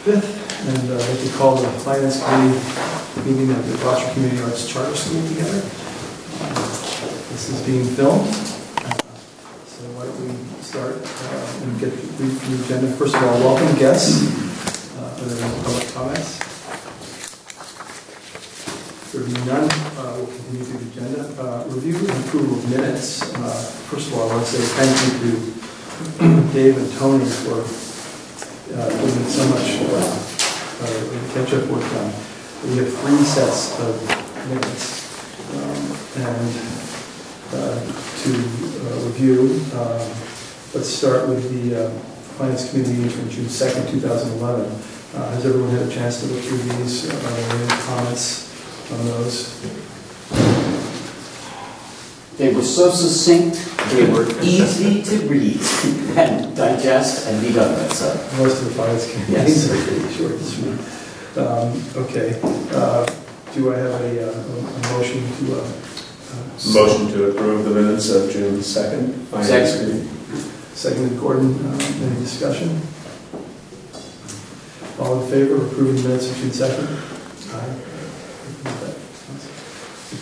5th, and I'd like to call the Finance Committee meeting of the Gloucester Community Arts Charter School together. This is being filmed, so why don't we start and get the agenda. First of all, welcome guests. Are there any public comments? There being none, we'll continue through the agenda. Review and approval of minutes. First of all, I want to say thank you to Dave and Tony for doing so much catch-up work done. We have 3 sets of minutes to review. Let's start with the Finance Committee meeting from June 2nd, 2011. Has everyone had a chance to look through these? Are there any comments on those? They were so succinct, they were easy to read and digest and be done with. So. Most of the Finance Committee meetings are pretty short and sweet. Okay. Do I have a motion to... motion to approve the minutes of June 2nd. Finance Committee. Seconded, Gordon. Any discussion? All in favor of approving the minutes of June 2nd? Aye.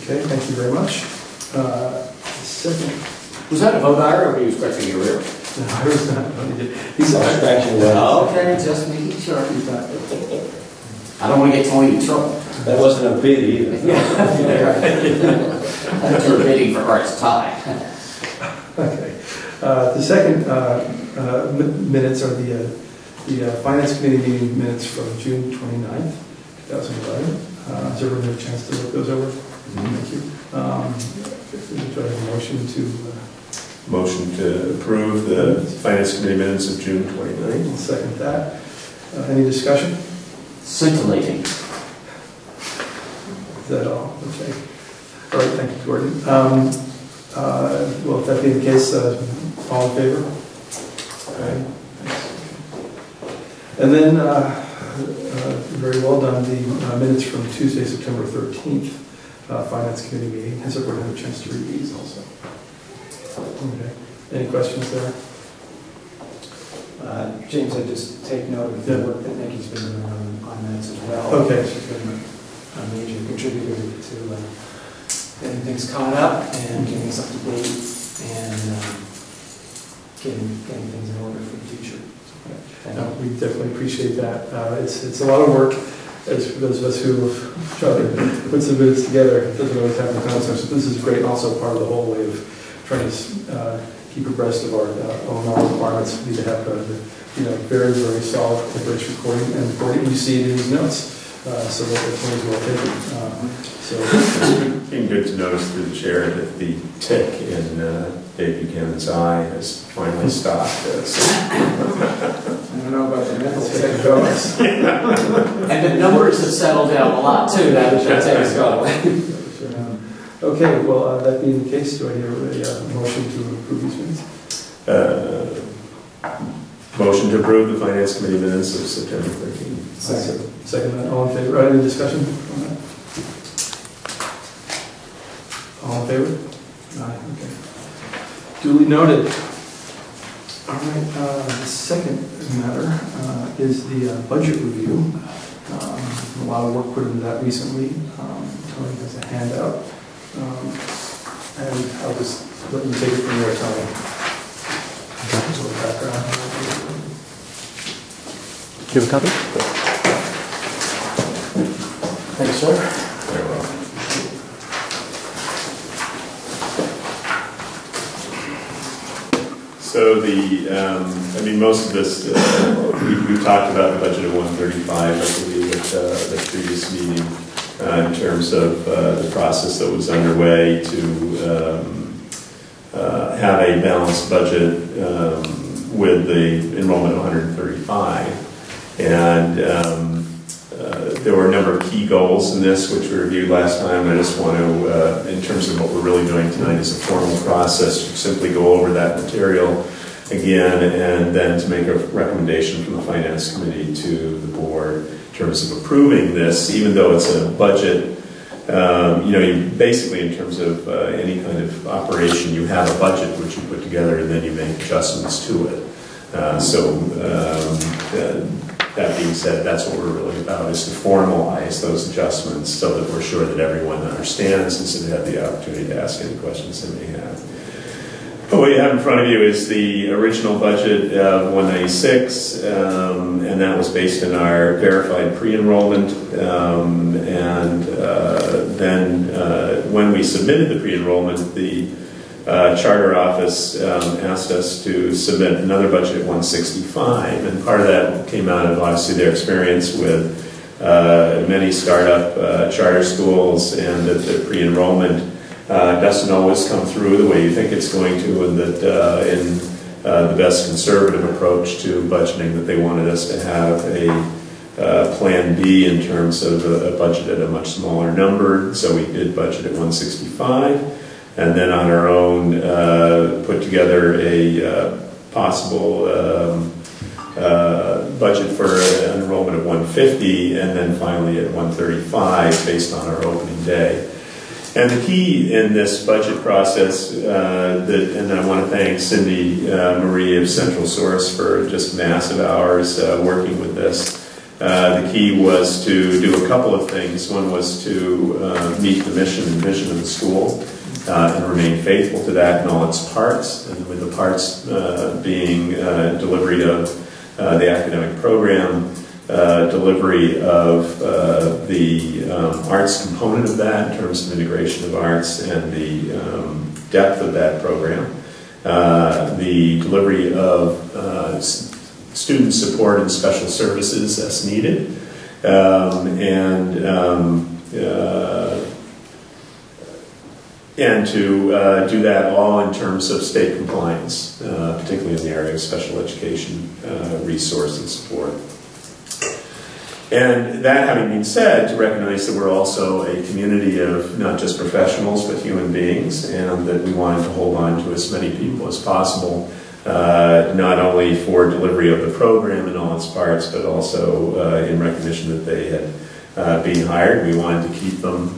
Okay, thank you very much. Second. Was that a vote, Ira, or were you expecting your rear? No, I was not. He's actually okay, just making sure. I don't want to get Tony in trouble. That wasn't a bid either. Yeah. I thought you were bidding for Art's tie. Okay. The second minutes are the Finance Committee meeting minutes from June 29th, 2011. Has everyone had a chance to look those over? Thank you. Do I have a motion to... Motion to approve the Finance Committee minutes of June 29th. I'll second that. Any discussion? Scintillating. Is that all? Okay. All right, thank you, Gordon. Well, if that being the case, all in favor? All right. And then, very well done, the minutes from Tuesday, September 13th, Finance Committee meeting. Has everyone had a chance to read these also? Okay. Any questions there? James, I just take note of the work that Nikki's been doing on minutes as well. Okay. She's been a major contributor to getting things caught up and getting us up to date and getting things in order for the future. We definitely appreciate that. It's a lot of work. As for those of us who try to put some minutes together, it doesn't always happen in time. So this is great, and also part of the whole way of trying to keep abreast of our own requirements. We need to have very, very solid rich recording, and you see it in these notes, so that it's always well taken. It's been good to notice through the chair that the tick in Dave Buchanan's eye has finally stopped. I don't know about the mental tick. And the numbers have settled down a lot too. That has gone away. Okay, well, that being the case, do I hear a motion to approve these minutes? Motion to approve the Finance Committee minutes of September 13th. Second that. All in favor? Any discussion on that? All in favor? Aye, okay. Duly noted. All right, the second matter is the budget review. A lot of work put into that recently. Tony has a handout. And I'll just let you take it from there, Tony. A little background. Do you have a copy? Thanks, sir. Very well. So most of this, we've talked about the budget of 135, I believe, at the previous meeting, in terms of the process that was underway to have a balanced budget with the enrollment of 135. And there were a number of key goals in this, which we reviewed last time. I just want to, in terms of what we're really doing tonight, is a formal process to simply go over that material again, and then to make a recommendation from the Finance Committee to the board in terms of approving this, even though it's a budget. You basically, in terms of any kind of operation, you have a budget which you put together, and then you make adjustments to it. that being said, that's what we're really about, is to formalize those adjustments so that we're sure that everyone understands and so they have the opportunity to ask any questions they may have. But what you have in front of you is the original budget of 196, and that was based on our verified pre-enrollment. Then when we submitted the pre-enrollment, the charter office asked us to submit another budget at 165, and part of that came out of obviously their experience with many startup charter schools, and that the pre-enrollment doesn't always come through the way you think it's going to, and that in the best conservative approach to budgeting, that they wanted us to have a plan B in terms of a budget at a much smaller number. So we did budget at 165, and then on our own put together a possible budget for an enrollment of 150, and then finally at 135 based on our opening day. And the key in this budget process, and I want to thank Cindy Marie of Central Source for just massive hours working with this. The key was to do a couple of things. One was to meet the mission and vision of the school and remain faithful to that in all its parts, and with the parts being delivery of the academic program, delivery of the arts component of that in terms of integration of arts and the depth of that program, the delivery of student support and special services as needed, and to do that all in terms of state compliance, particularly in the area of special education resource and support. And that having been said, to recognize that we're also a community of not just professionals but human beings, and that we wanted to hold on to as many people as possible, not only for delivery of the program in all its parts, but also in recognition that they had been hired. We wanted to keep them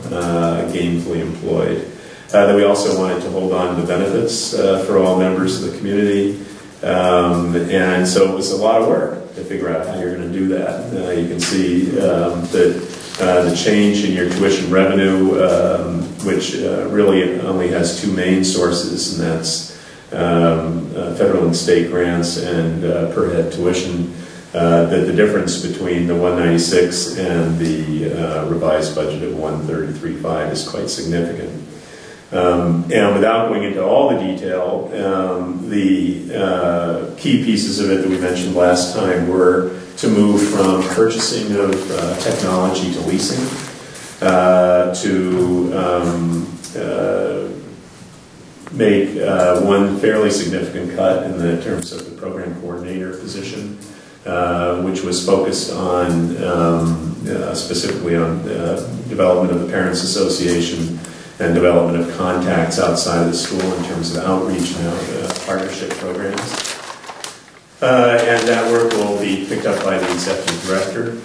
gainfully employed. That we also wanted to hold on to the benefits for all members of the community. And so it was a lot of work to figure out how you're going to do that. You can see that the change in your tuition revenue, which really only has two main sources, and that's federal and state grants and per head tuition, that the difference between the 196 and the revised budget of 133.5 is quite significant. And without going into all the detail, the key pieces of it that we mentioned last time were to move from purchasing of technology to leasing, to make one fairly significant cut in the terms of the program coordinator position, which was focused on specifically on development of the Parents Association and development of contacts outside of the school in terms of outreach and partnership programs. And that work will be picked up by the executive director,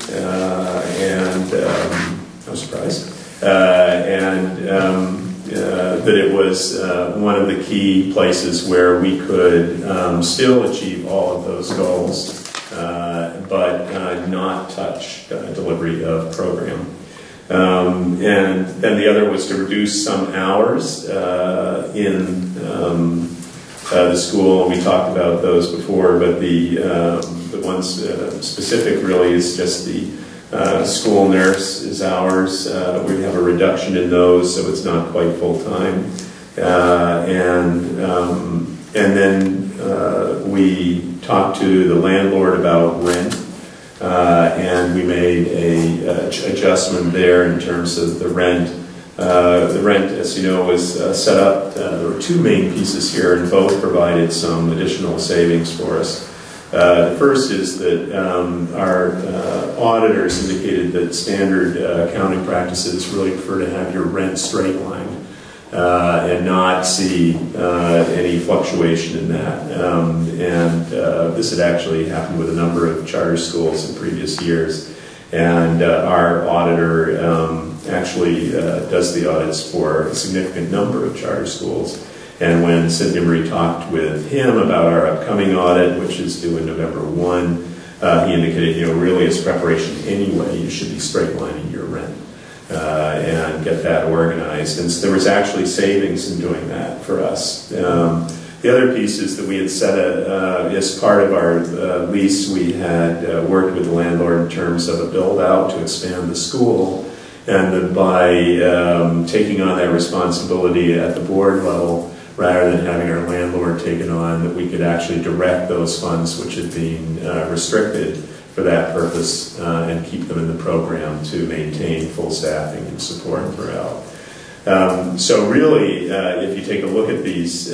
no surprise, that it was one of the key places where we could still achieve all of those goals, but not touch delivery of program. And then the other was to reduce some hours in the school, and we talked about those before, but the one specific really is just the school nurse's hours. We have a reduction in those, so it's not quite full-time. And then we talked to the landlord about rent. And we made a adjustment there in terms of the rent. The rent, as you know, was set up. There were two main pieces here, and both provided some additional savings for us. The first is that our auditors indicated that standard accounting practices really prefer to have your rent straight-lined and not see any fluctuation in that. This had actually happened with a number of charter schools in previous years. And our auditor actually does the audits for a significant number of charter schools. And when Cynthia Marie talked with him about our upcoming audit, which is due in November 1, he indicated, really as preparation anyway, you should be straight lining your rent and get that organized. And so there was actually savings in doing that for us. The other piece is that we had set as part of our lease, we had worked with the landlord in terms of a build-out to expand the school, and that by taking on that responsibility at the board level, rather than having our landlord take it on, that we could actually direct those funds which had been restricted for that purpose and keep them in the program to maintain full staffing and support throughout. So really, if you take a look at these,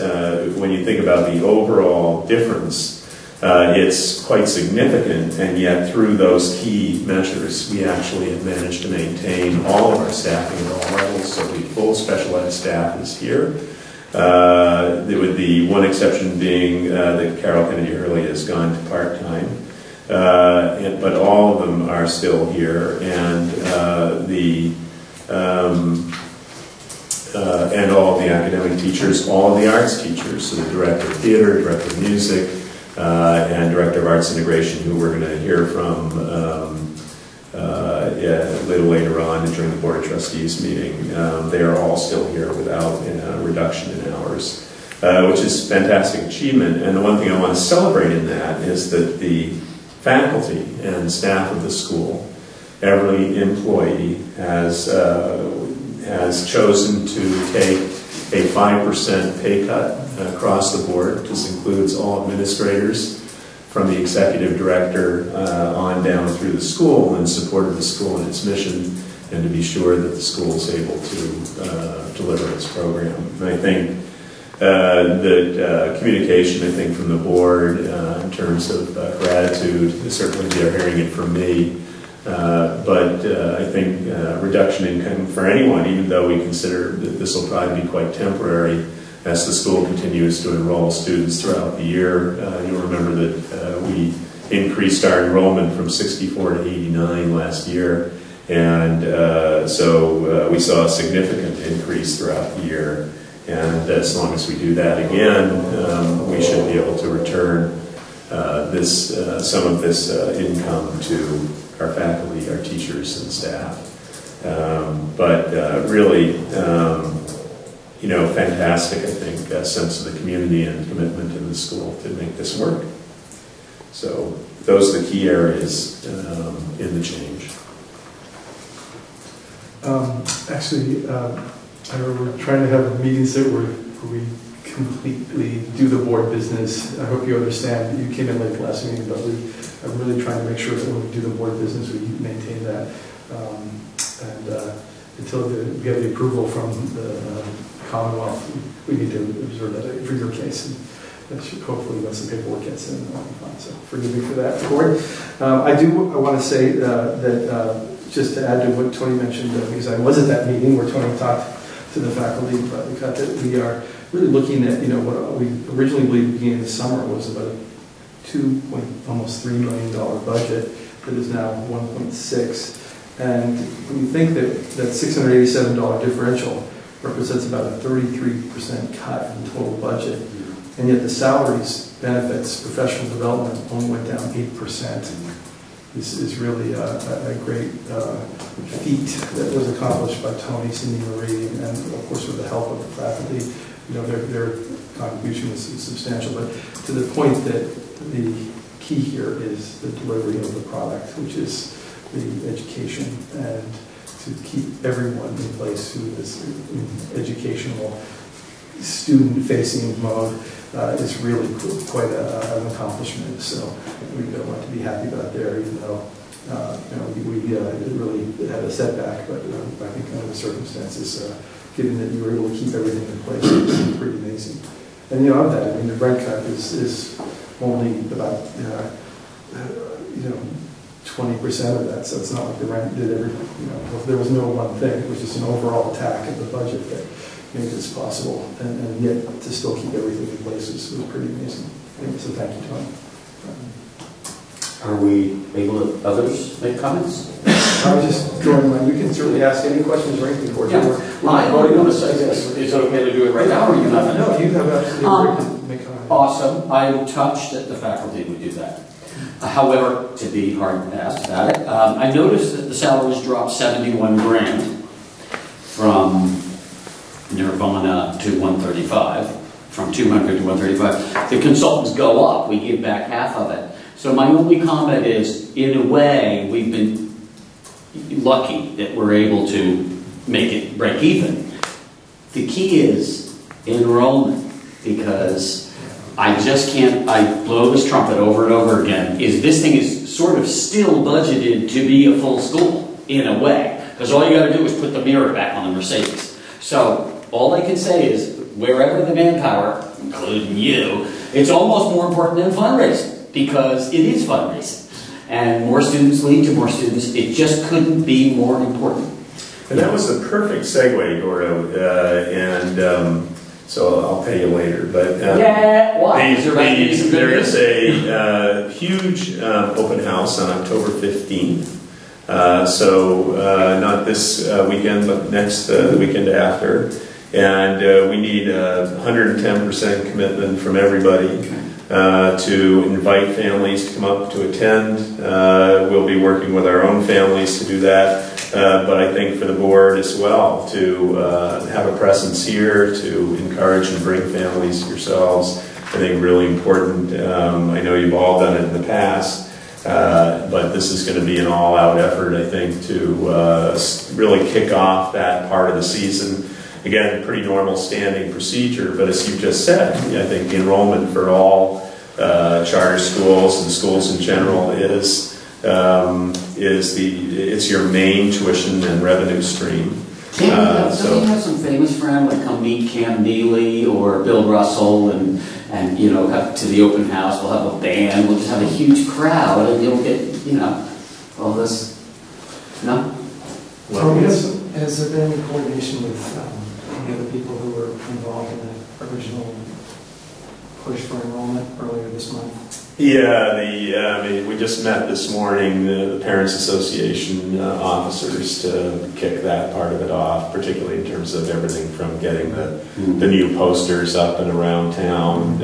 when you think about the overall difference, it's quite significant, and yet through those key measures, we actually have managed to maintain all of our staffing at all levels. So the full special ed staff is here, with the one exception being that Carol Kennedy Hurley has gone to part-time. But all of them are still here, and and all of the academic teachers, all of the arts teachers, so the director of theater, director of music, and director of arts integration, who we're going to hear from a little later on during the Board of Trustees meeting. They are all still here without a reduction in hours, which is fantastic achievement. And the one thing I want to celebrate in that is that the faculty and staff of the school, every employee has chosen to take a 5% pay cut across the board. This includes all administrators from the executive director on down through the school in support of the school and its mission, and to be sure that the school is able to deliver its program. And I think that communication, I think, from the board in terms of gratitude, certainly they're hearing it from me, but I think reduction in income for anyone, even though we consider that this will probably be quite temporary as the school continues to enroll students throughout the year. You'll remember that we increased our enrollment from 64 to 89 last year, and so we saw a significant increase throughout the year. And as long as we do that again, we should be able to return some of this income to our faculty, our teachers, and staff. But really, fantastic, I think, sense of the community and commitment in the school to make this work. So those are the key areas in the change. Actually, I remember we're trying to have meetings that where we completely do the board business. I hope you understand. You came in late last meeting, but I'm really trying to make sure that when we do the board business, we maintain that. Until we have the approval from the Commonwealth, we need to observe that for your case. And that should hopefully, once the paperwork gets in, it'll be fine. So forgive me for that, board. I want to say that just to add to what Tony mentioned, because I was at that meeting where Tony talked to the faculty, but that we are really looking at, what we originally believed beginning of the summer was about a almost $3 million budget that is now 1.6. And when you think that $687 differential represents about a 33% cut in total budget, and yet the salaries, benefits, professional development only went down 8%. This is really a great feat that was accomplished by Tony, Cindy Marie, and of course with the help of the faculty. Their contribution was substantial, but to the point that the key here is the delivery of the product, which is the education, and to keep everyone in place who is in educational, student-facing mode is really quite an accomplishment. So we don't want to be happy about there, even though we really had a setback. But I think under the circumstances, given that you were able to keep everything in place, it's pretty amazing. And of that, the rent cut is only about 20% of that. So it's not like the rent did there was no one thing. It was just an overall attack of the budget that made this possible, and yet to still keep everything in place was pretty amazing. So thank you, Tony. Are we able to others make comments? I was just throwing my, you can certainly ask any questions or anything for it. I want to say this. Is it okay to do it right now, or you have No, you have absolutely right to make comments. Awesome. I'm touched that the faculty would do that. However, to be hard-asked about it, I noticed that the salaries dropped 71 grand from Nirvana to 135, from 200 to 135. The consultants go up, we give back half of it. So my only comment is, in a way, we've been lucky that we're able to make it break even. The key is enrollment, because I just can't, I blow this trumpet over and over again, is this thing is sort of still budgeted to be a full school, in a way. Because all you got to do is put the mirror back on the Mercedes. So all I can say is, wherever the manpower, including you, it's almost more important than fundraising, because it is fundraising. And more students lead to more students. It just couldn't be more important. And that was a perfect segue, Gordo, so I'll pay you later. But yeah, why? there is a huge open house on October 15th. Not this weekend, but next the weekend after. And we need 110% commitment from everybody to invite families to come up to attend. We'll be working with our own families to do that. But I think for the board as well, to have a presence here, to encourage and bring families yourselves, I think really important. I know you've all done it in the past, but this is going to be an all-out effort, I think, to really kick off that part of the season. Again, pretty normal standing procedure, but as you just said, I think the enrollment for all charter schools and schools in general it's your main tuition and revenue stream. Don't you have some famous friend like come meet Cam Neely or Bill Russell and you know, have to the open house? We'll have a band. We'll just have a huge crowd, and you'll get, you know, all this. No. Well, Has there been any coordination with any other people who were involved in the original push for enrollment earlier this month? Yeah, we just met this morning, the Parents Association officers, to kick that part of it off, particularly in terms of everything from getting the new posters up and around town.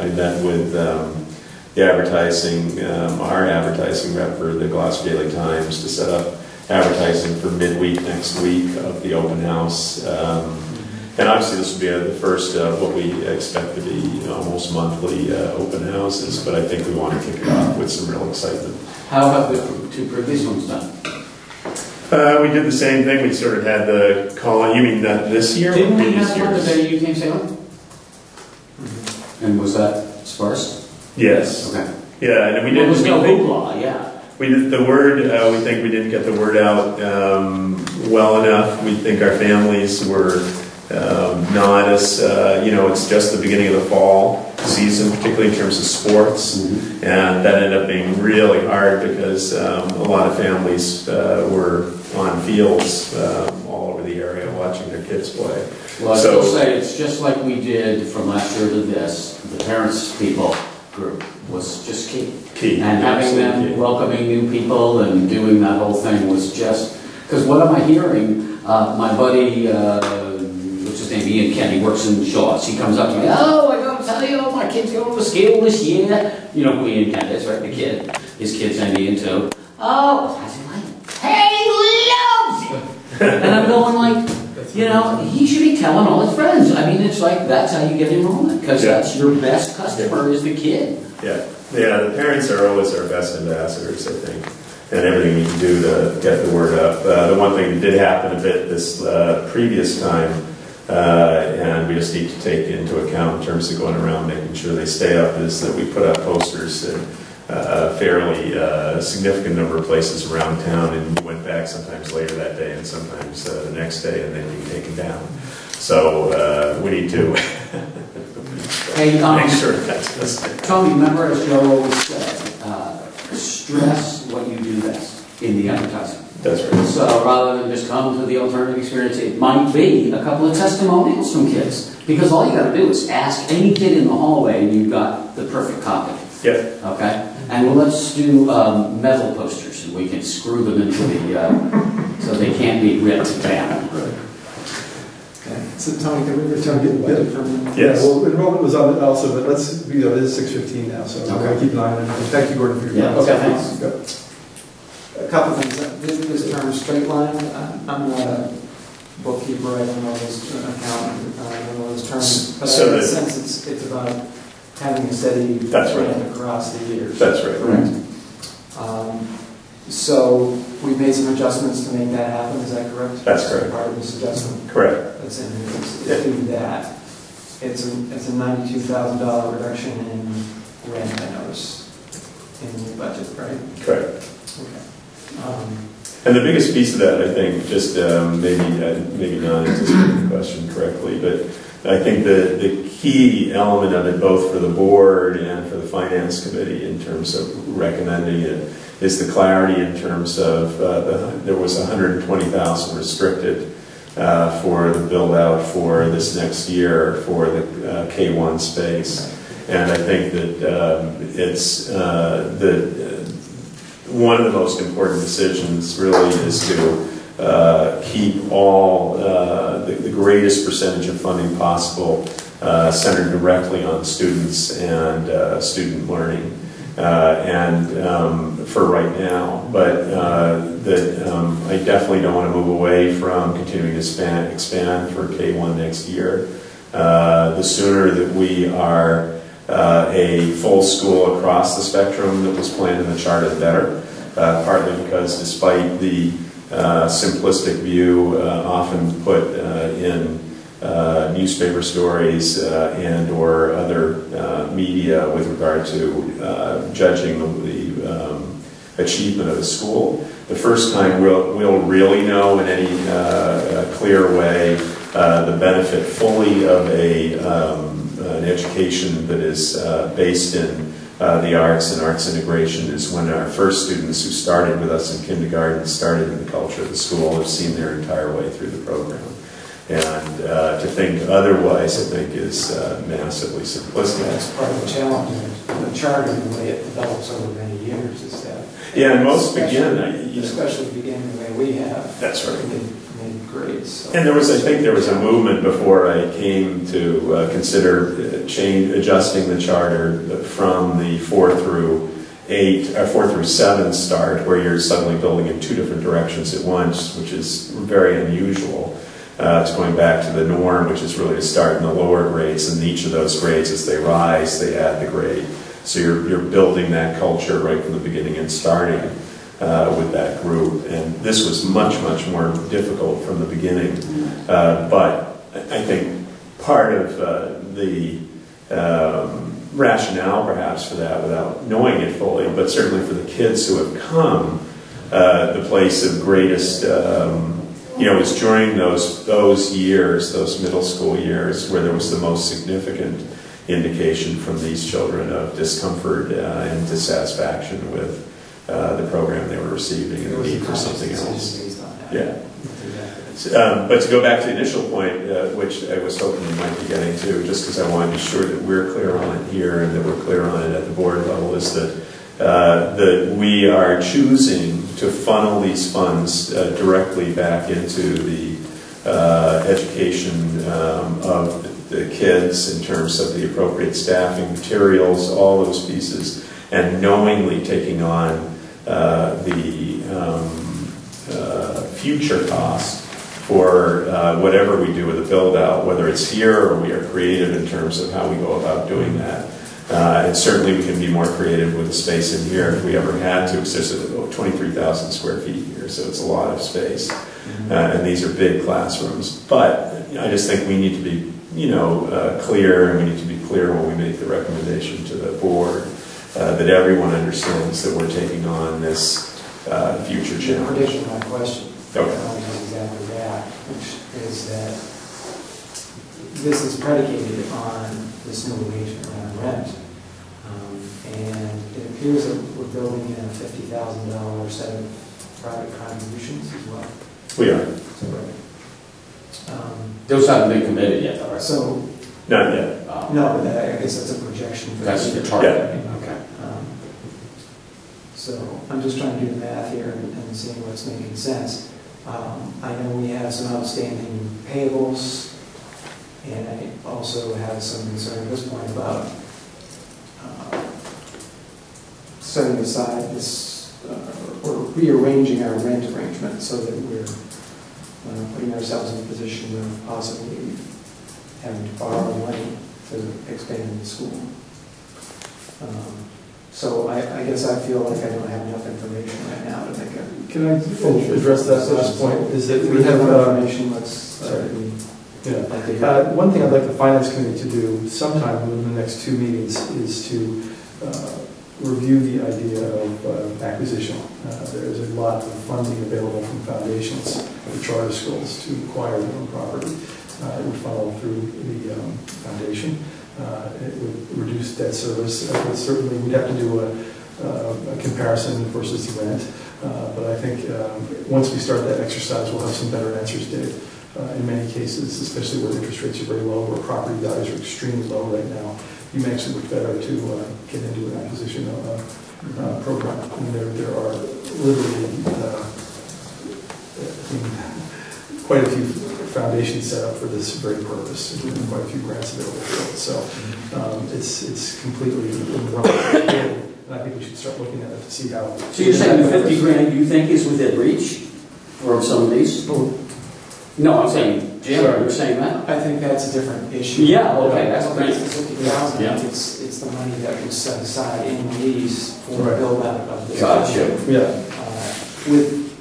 I met with the advertising, our advertising rep for the Gloucester Daily Times, to set up advertising for midweek next week of the open house. And obviously this will be the first of what we expect to be almost monthly open houses, but I think we want to kick it off with some real excitement. How have the two previous ones done? We did the same thing. We sort of had the call. You mean that this year? Didn't we have one the day you came sailing? And was that sparse? Yes. Okay. Yeah, and we did. There was no hoopla, yeah. We did the word. We think we didn't get the word out well enough. We think our families were not as, it's just the beginning of the fall season, particularly in terms of sports, and that ended up being really hard because a lot of families were on fields all over the area watching their kids play. Well, I will say it's just like we did from last year to this. The parents people group was just key. And having them welcoming new people and doing that whole thing was just, because what am I hearing? My buddy, what's his name, Ian Kent, he works in Shaw's. He comes up to me, oh, I gotta tell you, my kid's going to school this year. You know who Ian Kent is, right? The kid. His kid's named Ian too. Oh, how's he like? Hey, loves you. And I'm going like, he should be telling all his friends. I mean, it's like, that's how you get enrollment, because that's your best customer is the kid. Yeah, the parents are always our best ambassadors, I think, and everything we can do to get the word up. The one thing that did happen a bit this previous time, and we just need to take into account in terms of going around making sure they stay up, is that we put up posters in a fairly significant number of places around town, and we went back sometimes later that day and sometimes the next day, and then you can take them down. So we need to make sure that's listed. Tony, remember as Joe always said, stress what you do best in the advertising. That's right. So rather than just come to the alternative experience, it might be a couple of testimonials from kids. Because all you got to do is ask any kid in the hallway and you've got the perfect copy. Yep. Okay? And let's do metal posters and we can screw them into the, so they can't be ripped down. Okay. So Tony, can we return to the budget for a minute? Yes. Yeah, well, enrollment was on it also, but let's, it is 6:15 now, so we're Okay. going to keep an eye on it. Thank you, Gordon, for your Yeah, comments. okay, thanks. Go. A couple things. This term straight line, I'm not a bookkeeper, I don't know this accountant, I don't know this term, but So in a that- sense it's about having a steady That's right. trend across the years. That's right. Correct. So we've made some adjustments to make that happen, is that correct? That's correct. Part of this adjustment Correct. that's in here is due to that. It's a $92,000 reduction in rent, I noticed, in the budget, right? Correct. Okay. And the biggest piece of that, I think, just maybe not anticipating the question correctly, but I think the key element of it, both for the board and for the finance committee in terms of recommending it, is the clarity in terms of there was 120,000 restricted for the build out for this next year for the K1 space. And I think that it's one of the most important decisions really is to keep all the greatest percentage of funding possible centered directly on students and student learning. For right now, but I definitely don't want to move away from continuing to expand for K1 next year. The sooner that we are a full school across the spectrum that was planned in the charter, the better. Partly because despite the simplistic view often put in newspaper stories and or other media with regard to judging the achievement of the school. The first time we'll really know in any clear way the benefit fully of an education that is based in the arts and arts integration is when our first students who started with us in kindergarten started in the culture of the school have seen their entire way through the program. And to think otherwise, I think, is massively simplistic. That's part of the challenge of the charter, the way it develops over many years, is that. Yeah, and most begin, especially begin the way we have. That's right. Mid grades. So. And I think there was a movement before I came to consider adjusting the charter from the 4 through 7 start, where you're suddenly building in two different directions at once, which is very unusual. It's going back to the norm, which is really to start in the lower grades, and each of those grades, as they rise, they add the grade. So you're building that culture right from the beginning and starting with that group. And this was much, much more difficult from the beginning. But I think part of the rationale, perhaps, for that, without knowing it fully, but certainly for the kids who have come, the place of greatest is during those years, those middle school years, where there was the most significant indication from these children of discomfort and dissatisfaction with the program they were receiving and the need for something else. Yeah. But to go back to the initial point, which I was hoping you might be getting to, just because I want to be sure that we're clear on it here and that we're clear on it at the board level, is that we are choosing to funnel these funds directly back into the education of the kids in terms of the appropriate staffing, materials, all those pieces, and knowingly taking on the future cost for whatever we do with the build-out, whether it's here or we are creative in terms of how we go about doing that. And certainly we can be more creative with the space in here if we ever had to, because there's 23,000 square feet here, so it's a lot of space. And these are big classrooms. But I just think we need to be clear, and we need to be clear when we make the recommendation to the board that everyone understands that we're taking on this future challenge. The prediction of my question Okay. is exactly that, which is that this is predicated on this new arrangement around rent. And it appears that we're building in a $50,000 set of private contributions as well. We are. So, Those haven't been committed yet, though, right? so Not yet. no, but I guess that's a projection. For That's the the target. Yeah. Okay. So I'm just trying to do the math here and seeing what's making sense. I know we have some outstanding payables And I also have some concern at this point about setting aside this, or rearranging our rent arrangement so that we're putting ourselves in a position of possibly having to borrow money to expand the school. So I guess I feel like I don't have enough information right now to make a... Can I address that last point? Is that we have information, let's... One thing I'd like the Finance Committee to do sometime within the next 2 meetings is to review the idea of acquisition. There's a lot of funding available from foundations for charter schools to acquire their own property. It would funnel through the foundation. It would reduce debt service. Certainly, we'd have to do a comparison versus the rent. But I think once we start that exercise, we'll have some better answers, Dave. In many cases, especially where interest rates are very low, where property values are extremely low right now, you may actually look better to get into an acquisition program. And there are literally quite a few foundations set up for this very purpose, and quite a few grants available for it. So it's completely irrelevant. And I think we should start looking at it to see how... So you're saying the 50 grand you think is within reach for some of these? No, I'm saying, Jim, you're saying that? I think that's a different issue. Yeah, okay, that's great. It's the 50,000. Yeah. It's the money that was set aside in these for the Right. build out of this. Gotcha. budget. Yeah.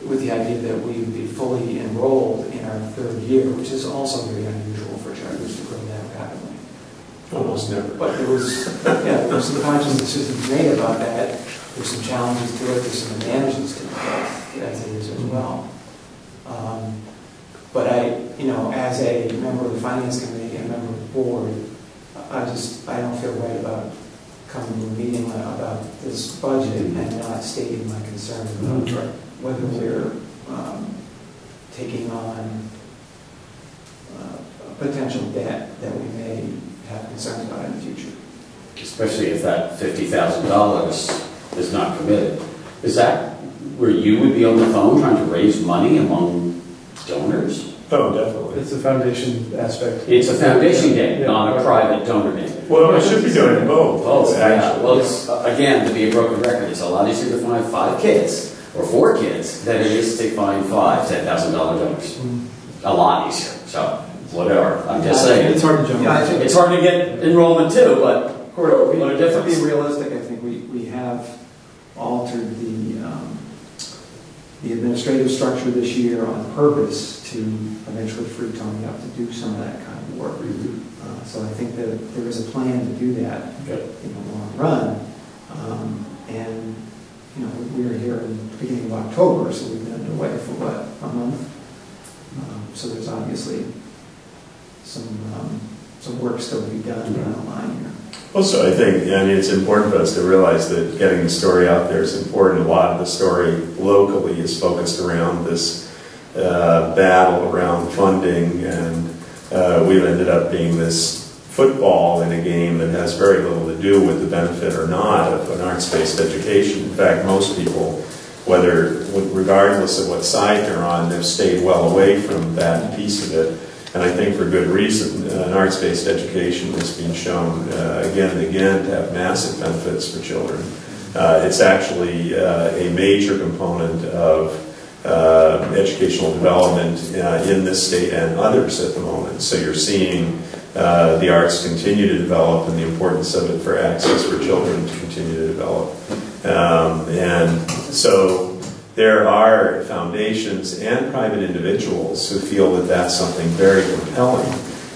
With the idea that we would be fully enrolled in our 3rd year, which is also very unusual for charters to grow that rapidly. Almost never. But there was some conscious decisions made about that. There's some challenges to it. There's some advantages to it as it is as well. But as a member of the Finance Committee and a member of the board, I don't feel right about coming to a meeting about this budget and not stating my concern about whether we're taking on potential debt that we may have concerns about in the future. Especially if that $50,000 is not committed. Is that where you would be on the phone trying to raise money among donors? Oh, definitely. It's a foundation aspect. It's a foundation game, Yeah. not a private donor game. Well, we should be doing both. Oh, yeah. actually. Well, it's, again, to be a broken record, it's a lot easier to find 5 kids or 4 kids than it is to find $10,000 donors. A lot easier. So, whatever. I'm just saying. It's hard to jump. Yeah, I think It's hard to get enrollment too, but what a to difference. be realistic, I think we have altered the administrative structure this year on purpose to eventually free Tony up to do some of that kind of work. So I think that there is a plan to do that in the long run. And we're here in the beginning of October, so we've been underway for what, a month? So there's obviously some work still to be done down the line here. Also, I think, it's important for us to realize that getting the story out there is important. A lot of the story locally is focused around this battle around funding, and we've ended up being this football in a game that has very little to do with the benefit or not of an arts-based education. In fact, most people, regardless of what side they're on, they've stayed well away from that piece of it. And I think for good reason. An arts-based education has been shown again and again to have massive benefits for children. It's actually a major component of educational development in this state and others at the moment. So you're seeing the arts continue to develop and the importance of it for access for children to continue to develop. And so there are foundations and private individuals who feel that that's something very compelling.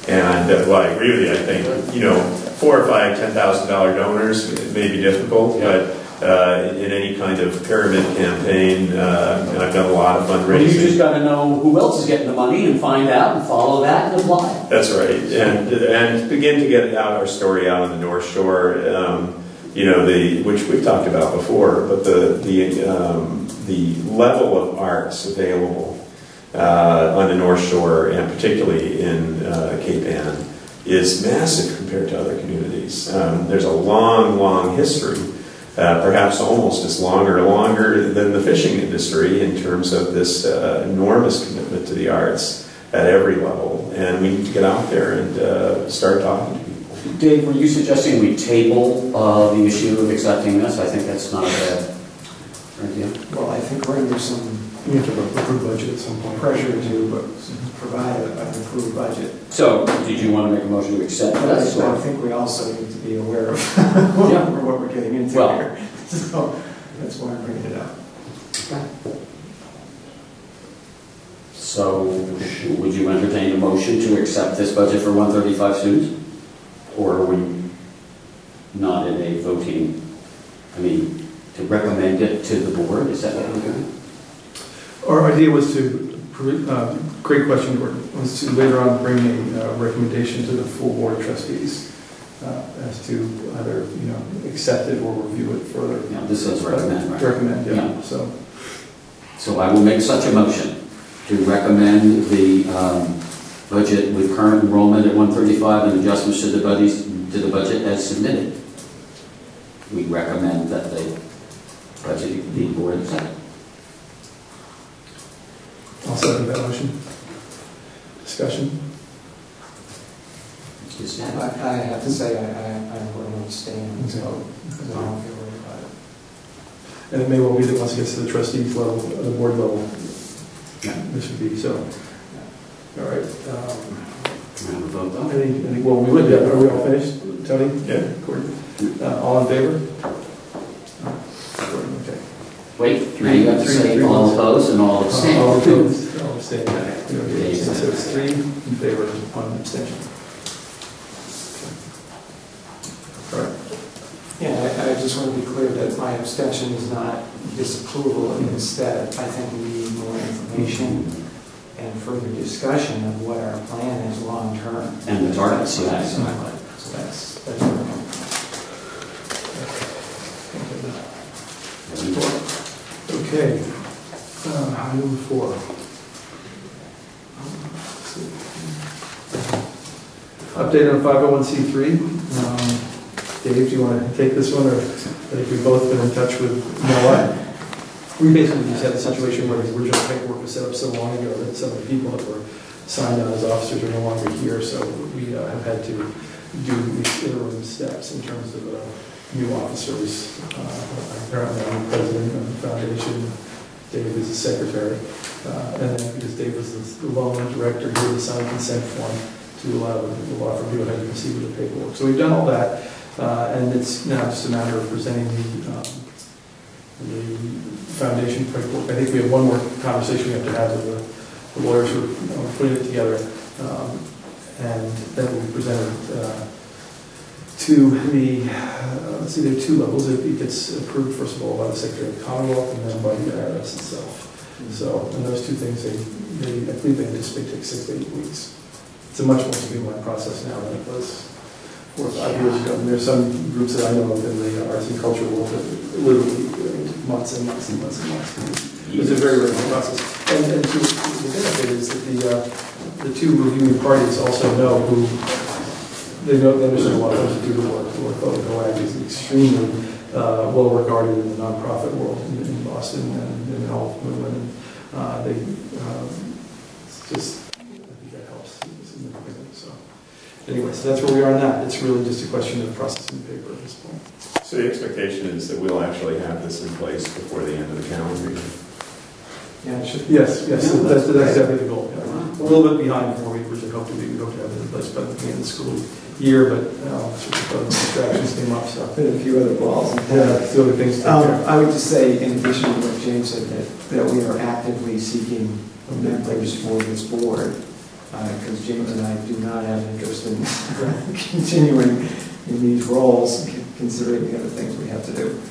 And well, I agree with you. I think, $4,000 or $5,000, $10,000 donors may be difficult, but in any kind of pyramid campaign, and I've done a lot of fundraising. Well, you just got to know who else is getting the money and find out and follow that and apply. That's right, and begin to get our story out on the North Shore. Which we've talked about before, but the level of arts available on the North Shore, and particularly in Cape Ann, is massive compared to other communities. There's a long, long history, perhaps almost as long or longer than the fishing industry in terms of this enormous commitment to the arts. at every level, and we need to get out there and start talking to people. Dave, were you suggesting we table the issue of accepting this? I think that's not a bad idea. Well, I think we're under some You have to approve budget at some point. pressure to provide an approved budget. So, did you want to make a motion to accept But this? I or- think we also need to be aware of Yeah. what we're getting into Well. here. So that's why I'm bringing it up. So, would you entertain a motion to accept this budget for 135 students? Or are we not in a voting, to recommend it to the board? Is that what we're doing? Our idea was to, great question, Gordon, was to later on bring a recommendation to the full board of trustees as to either, accept it or review it further. Yeah, this says recommend, right? Recommend, yeah. Yeah. So, I will make such a motion to recommend the budget with current enrollment at 135 and adjustments to the budget as submitted. We recommend that the budget be board accepted. I'll second that motion. Discussion? Is I that- have to say, I'm going to abstain on this vote because I don't feel worried about it. And it may well be that once it gets to the trustees level, the board level, Yeah. this would be so. All right. Can we have a vote though? Well, we would, yeah. Are we all finished? Tony? Yeah. Gordon? All in favor? Gordon, okay. Wait, now you have to say Three all votes. opposed and all abstain. All opposed, all abstained. We don't get abstained. So it's 3 in favor, 1 abstention. All right. Yeah, I just want to be clear that my abstention is not disapproval. Instead, I think we need more information and further discussion of what our plan is long-term. And the targets, yeah, Exactly. So that's where I'm coming from. Okay. Item 4. Update on 501c3. Dave, do you want to take this one, or I think we've both been in touch with Noah? We basically just had a situation where the original paperwork was set up so long ago that some of the people that were signed on as officers are no longer here, so we have had to do these interim steps in terms of new officers. Apparently I'm the president of the foundation, Dave is the secretary, and then because Dave was the loan director, he had to sign a consent form to allow the law firm to go ahead and proceed with the paperwork. So we've done all that. And it's now just a matter of presenting the foundation paperwork. I think we have one more conversation we have to have with the lawyers who are putting it together. And that will be presented to the, there are 2 levels. It gets approved, first of all, by the Secretary of the Commonwealth and then by the IRS itself. So, and those 2 things, I believe they anticipate take 6 to 8 weeks. It's a much more streamlined process now than it was 4 or 5 years ago. And there's some groups that I know of in the arts and culture world that literally months and months and months and months. It's a very, very long process. And so the benefit is that the 2 reviewing parties also know who, they understand a lot of those who do the work. The work of OAG is extremely well regarded in the nonprofit world in Boston and in all movement. And it's just, I think that helps significantly. So. Anyway, so that's where we are on that. It's really just a question of processing paper at this point. So the expectation is that we'll actually have this in place before the end of the calendar year. Yeah, it should. Yes, that's definitely the goal. Yeah. A little bit behind 4 weeks, which I hope to have it in place by the end of the school year, but certain distractions came up, so. Put a few other balls. Yeah, 2 other things to take care of. I would just say, in addition to what James said, that we are actively seeking members for this board, because James and I do not have interest in continuing in these roles, considering the other things we have to do.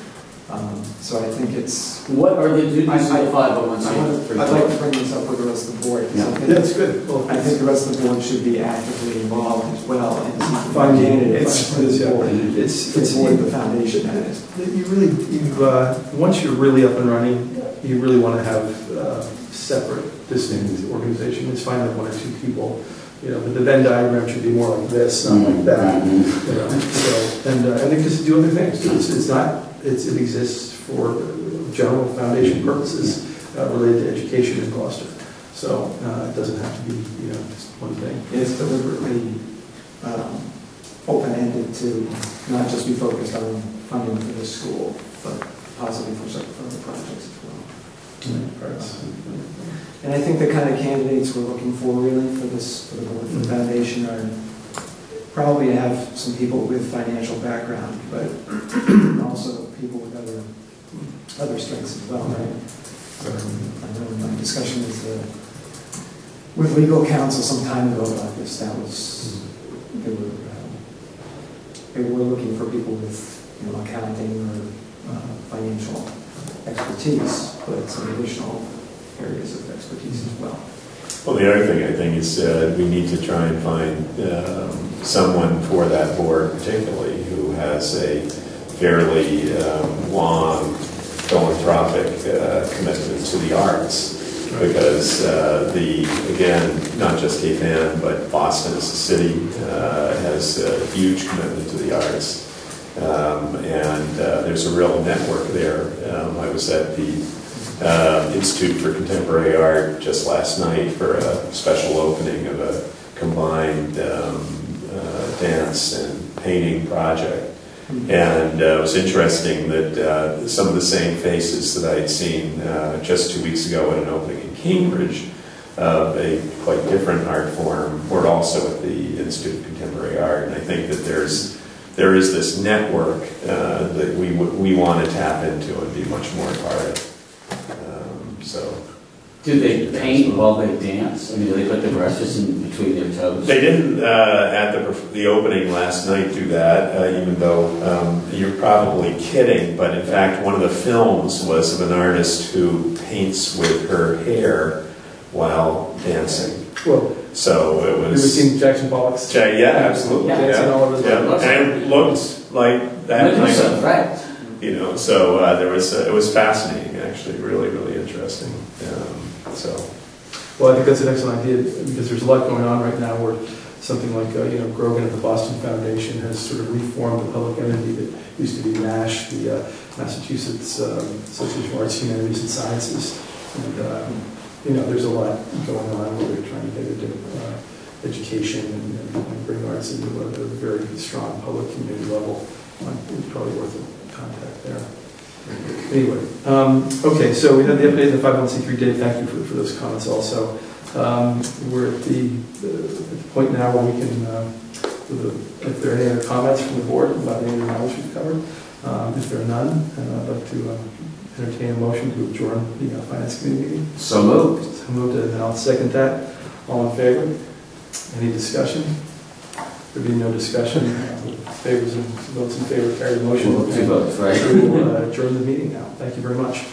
So I think it's... What are the duties of the 501c3? I'd like to bring this up with the rest of the board. Yeah. That's good. Well, I think the rest of the board should be actively involved as well in Finding seeking candidates for this board. It's For the foundation, that is. Once you're really up and running, you really want to have separate, distinct organization. It's fine with 1 or 2 people, but the Venn diagram should be more like this, not like that. So, and it can do other things. It exists for general foundation purposes related to education in Gloucester. So it doesn't have to be, just one thing. It's deliberately open-ended to not just be focused on funding for this school, but possibly for other projects as well. And I think the kind of candidates we're looking for really for the board, for the foundation, are probably have some people with financial background, but also people with other strengths as well, right? I know in my discussion with legal counsel some time ago about this, that was, they were looking for people with accounting or financial expertise, but some additional areas of expertise as well. Well, the other thing I think is we need to try and find someone for that board particularly who has a fairly long philanthropic commitment to the arts. Because again, not just Cape Ann, but Boston as a city has a huge commitment to the arts. And there's a real network there. I was at the Institute for Contemporary Art just last night for a special opening of a combined dance and painting project. And it was interesting that some of the same faces that I had seen just 2 weeks ago at an opening in Cambridge of a quite different art form were also at the Institute of Contemporary Art. And I think that there is this network that we want to tap into and be much more a part of. Do they paint while they dance? I mean, do they put the brushes in between their toes? They didn't at the opening last night do that, even though you're probably kidding, but in fact one of the films was of an artist who paints with her hair while dancing. Well, so it was... Have you seen Jackson Pollock's? Yeah, absolutely. Dancing all over the yeah. And it looked like that kind of... Right. So it was fascinating, actually, really, really interesting. Well, I think that's an excellent idea because there's a lot going on right now where something like, Grogan at the Boston Foundation has sort of reformed the public entity that used to be MASH, the Massachusetts Association of Arts, Humanities, and Sciences. And, there's a lot going on where they're trying to get into education and bring arts into a very strong public community level. It's probably worth a contact there. Anyway, okay, so we have the update of the 501c3 Dave. Thank you for those comments also. We're at the point now where we can, if there are any other comments from the board about any of the matters we've covered. If there are none, I'd like to entertain a motion to adjourn the Finance Committee meeting. So moved. So moved, and I'll second that. All in favor? Any discussion? There being no discussion, favors and votes in favor carry the motion. Two votes, right? So we'll adjourn the meeting now. Thank you very much.